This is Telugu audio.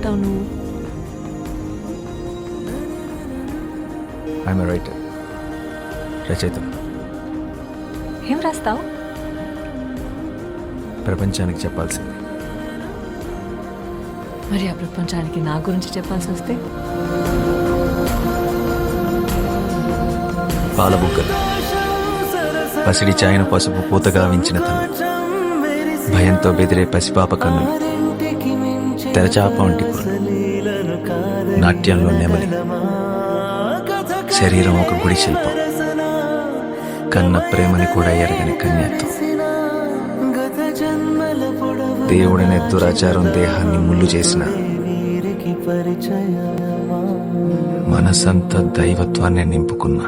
రాస్తావు నువ్వు? ఐఎమ్ రైటర్, రచయితను. ఏం రాస్తావు? ప్రపంచానికి చెప్పాల్సింది. మరి ఆ ప్రపంచానికి నా గురించి చెప్పాల్సి వస్తే? పాలబుగ్గలు, పసిడి చాయన పసుపు పూతగా వించిన తను, భయంతో బెదిరే పసిపాప కన్నులు, తెరచాప వంటి పురులు, నాట్యంలో నెమలి, శరీరం ఒక గుడి శిల్పం, కన్న ప్రేమని కూడా ఎరగని కన్యత్వం, దేవుడనే దురాచారం దేహాన్ని ముళ్ళు చేసిన మనసంతా దైవత్వాన్ని నింపుకున్నా